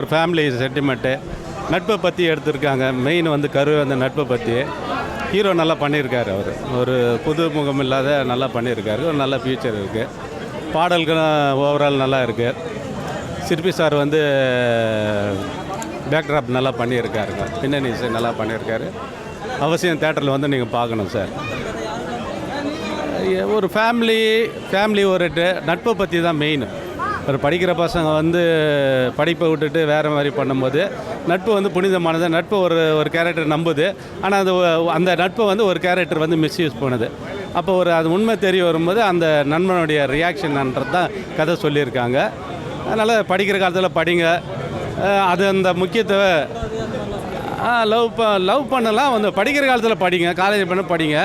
ஒரு family sentiment நட்பை பற்றி எடுத்திருக்காங்க. மெயின் வந்து கரு அந்த நட்பை பற்றி ஹீரோ நல்லா பண்ணியிருக்காரு. அவர் ஒரு புது முகம் இல்லாத நல்லா பண்ணியிருக்காரு. ஒரு நல்ல ஃபியூச்சர் இருக்குது. பாடல்களும் ஓவரால் நல்லா இருக்குது. சிற்பி சார் வந்து பேக்ட்ராப் நல்லா பண்ணியிருக்காருங்க. பின்னணி இசை நல்லா பண்ணியிருக்காரு. அவசியம் தேட்டரில் வந்து நீங்கள் பார்க்கணும் சார். ஒரு ஃபேமிலி ஒரு நட்பை பற்றி தான் மெயின். ஒரு படிக்கிற பசங்க வந்து படிப்பை விட்டுட்டு வேறு மாதிரி பண்ணும்போது நட்பு வந்து புனிதமானது. நட்பு ஒரு கேரக்டர் நம்புது. ஆனால் அந்த நட்பை வந்து ஒரு கேரக்டர் வந்து மிஸ்யூஸ் பண்ணுது. அப்போ அது உண்மை தெரிய வரும்போது அந்த நண்பனுடைய ரியாக்ஷன்ன்றது தான் கதை சொல்லியிருக்காங்க. அதனால் படிக்கிற காலத்தில் படிங்க. அது அந்த முக்கியத்துவ லவ் பண்ணலாம். வந்து படிக்கிற காலத்தில் படிங்க, காலேஜ் பண்ண படிங்க.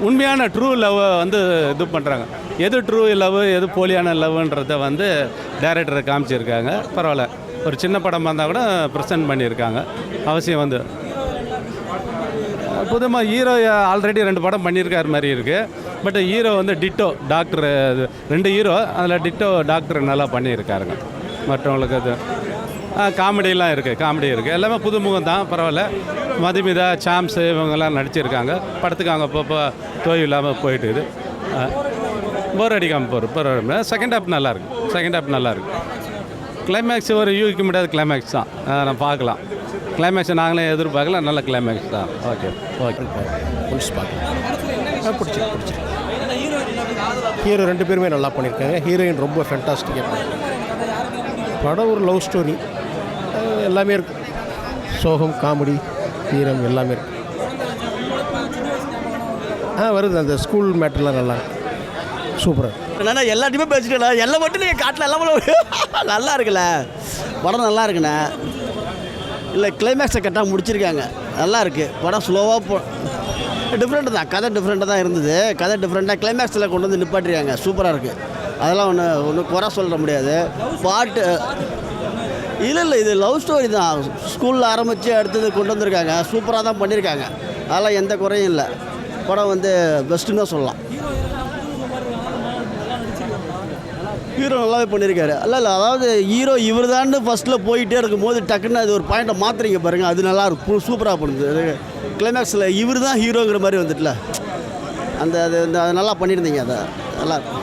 உண்மையான ட்ரூ லவ்வை வந்து இது பண்ணுறாங்க. எது ட்ரூ லவ், எது போலியான லவ்ன்றதை வந்து டைரக்டரை காமிச்சிருக்காங்க. பரவாயில்ல, ஒரு சின்ன படம் வந்தால் கூட ப்ரெசென்ட் பண்ணியிருக்காங்க. அவசியம் வந்து புதுமாக ஹீரோ ஆல்ரெடி 2 படம் பண்ணியிருக்காரு மாதிரி இருக்குது. பட் ஹீரோ வந்து டிட்டோ டாக்டர், 2 ஹீரோ அதில் டிட்டோ டாக்டர் நல்லா பண்ணியிருக்காருங்க. மற்றவங்களுக்கு அது காமெடியெலாம் இருக்குது. காமெடி இருக்குது. எல்லாமே புதுமுகம் தான். பரவாயில்ல. மதுமிதா, சாம்ஸு இவங்கெல்லாம் நடிச்சிருக்காங்க. படத்துக்கு அவங்க அப்பப்போ தோய் இல்லாமல் போயிட்டுது. போர் அடிக்காமல் போகிற செகண்ட் ஹாஃப் நல்லாயிருக்கு. கிளைமேக்ஸ் ஒரு யூகிக்க முடியாத கிளைமேக்ஸ் தான். நான் பார்க்கலாம். கிளைமேக்ஸை நாங்களே எதிர்பார்க்கல. நல்ல கிளைமேக்ஸ் தான். ஓகே பிடிச்சி ஹீரோ 2 பேருமே நல்லா பண்ணியிருக்காங்க. ஹீரோயின் ரொம்ப ஃபென்டாஸ்டிக்காக. படம் ஒரு லவ் ஸ்டோரி. எல்லாமே இருக்குது. சோகம், காமெடி, வீரம் எல்லாமே இருக்குது. வருது. அந்த ஸ்கூல் மேட்டர்லாம் நல்லா இருக்கு. சூப்பராக அண்ணா எல்லாத்தையுமே பேசிட்டேண்ணா. எல்லாம் மட்டும் நீங்கள் காட்டில் எல்லாம் நல்லா இருக்குல்ல. படம் நல்லா இருக்குண்ணே. இல்லை கிளைமேக்ஸை கரெக்டாக முடிச்சிருக்காங்க. நல்லா இருக்குது. படம் ஸ்லோவாக டிஃப்ரெண்ட்டு தான். கதை டிஃப்ரெண்ட்டாக தான் இருந்தது. கதை டிஃப்ரெண்ட்டாக கிளைமேக்ஸில் கொண்டு வந்து நிப்பாட்டிருக்காங்க. சூப்பராக இருக்குது. அதெல்லாம் ஒன்றும் குறை சொல்ல முடியாது. பாட்டு இல்லை இது லவ் ஸ்டோரி தான். ஸ்கூலில் ஆரம்பித்து அடுத்தது கொண்டு வந்திருக்காங்க. சூப்பராக தான் பண்ணியிருக்காங்க. அதெல்லாம் எந்த குறையும் இல்லை. படம் வந்து பெஸ்ட்டுன்னு தான் சொல்லலாம். ஹீரோ நல்லாவே பண்ணியிருக்காரு. இல்லை அதாவது ஹீரோ இவர் தான் ஃபஸ்ட்டில் போயிட்டே இருக்கும்போது டக்குன்னு அது ஒரு பாயிண்ட்டை மாற்றுறீங்க பாருங்கள். அது நல்லாயிருக்கும். சூப்பராக பண்ணுது. அது கிளைமேக்ஸில் இவர் தான் ஹீரோங்கிற மாதிரி வந்துட்டுல அது நல்லா பண்ணியிருந்தீங்க. அதை நல்லாயிருக்கும்.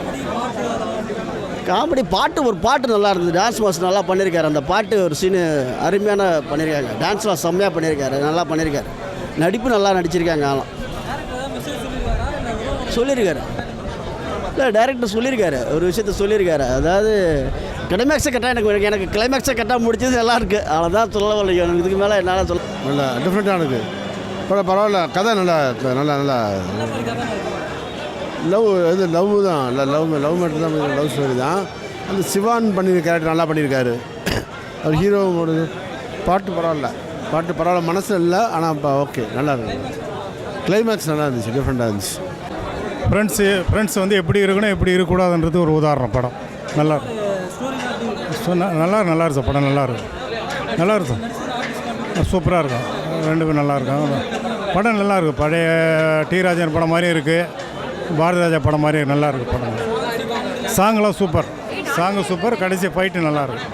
காமெடி ஒரு பாட்டு நல்லா இருந்தது. டான்ஸ் மாஸ்டர் நல்லா பண்ணியிருக்காரு. அந்த பாட்டு ஒரு சீனு அருமையான பண்ணியிருக்காங்க. டான்ஸ்லாம் செம்மையாக பண்ணியிருக்காரு. நல்லா பண்ணியிருக்காரு. நடிப்பு நல்லா நடிச்சிருக்காங்க. ஆனால் சொல்லியிருக்காரு. இல்லை டைரக்டர் சொல்லியிருக்காரு. ஒரு விஷயத்த சொல்லியிருக்காரு. அதாவது கிளைமேக்ஸை கரெக்டாக எனக்கு கிளைமேக்ஸை கரெக்டாக முடிச்சது நல்லா இருக்குது. அவ்வளோதான் சொல்லவில்லை. எனக்கு இதுக்கு மேலே என்னால் சொல்ல நல்லா டிஃப்ரெண்ட்டாக இருக்குது. பரவாயில்ல. கதை நல்லா லவ் தான். லவ் மட்டும் தான். லவ் ஸ்டோரி தான். அந்த சிவான் பண்ணியிருக்க கேரக்டர் நல்லா பண்ணியிருக்காரு. அவர் ஹீரோவோட பாட்டு பரவாயில்ல. மனசில் இல்லை. ஆனால் இப்போ ஓகே, நல்லா இருக்கு. கிளைமேக்ஸ் நல்லா இருந்துச்சு. டிஃப்ரெண்ட்டாக இருந்துச்சு. ஃப்ரெண்ட்ஸ் வந்து எப்படி இருக்கணும், எப்படி இருக்கக்கூடாதுன்றது ஒரு உதாரணம். படம் நல்லா இருக்கு. படம் நல்லா இருக்கும். சூப்பராக இருக்கும். 2 பேரும் நல்லா இருக்கும். படம் நல்லா இருக்குது. பழைய டி ராஜன் படம் மாதிரியும் இருக்குது. பாரதி ராஜா படம் மாதிரி நல்லா இருக்குது. படம் சாங்கெலாம் சூப்பர். கடைசி ஃபைட்டு நல்லாயிருக்கு.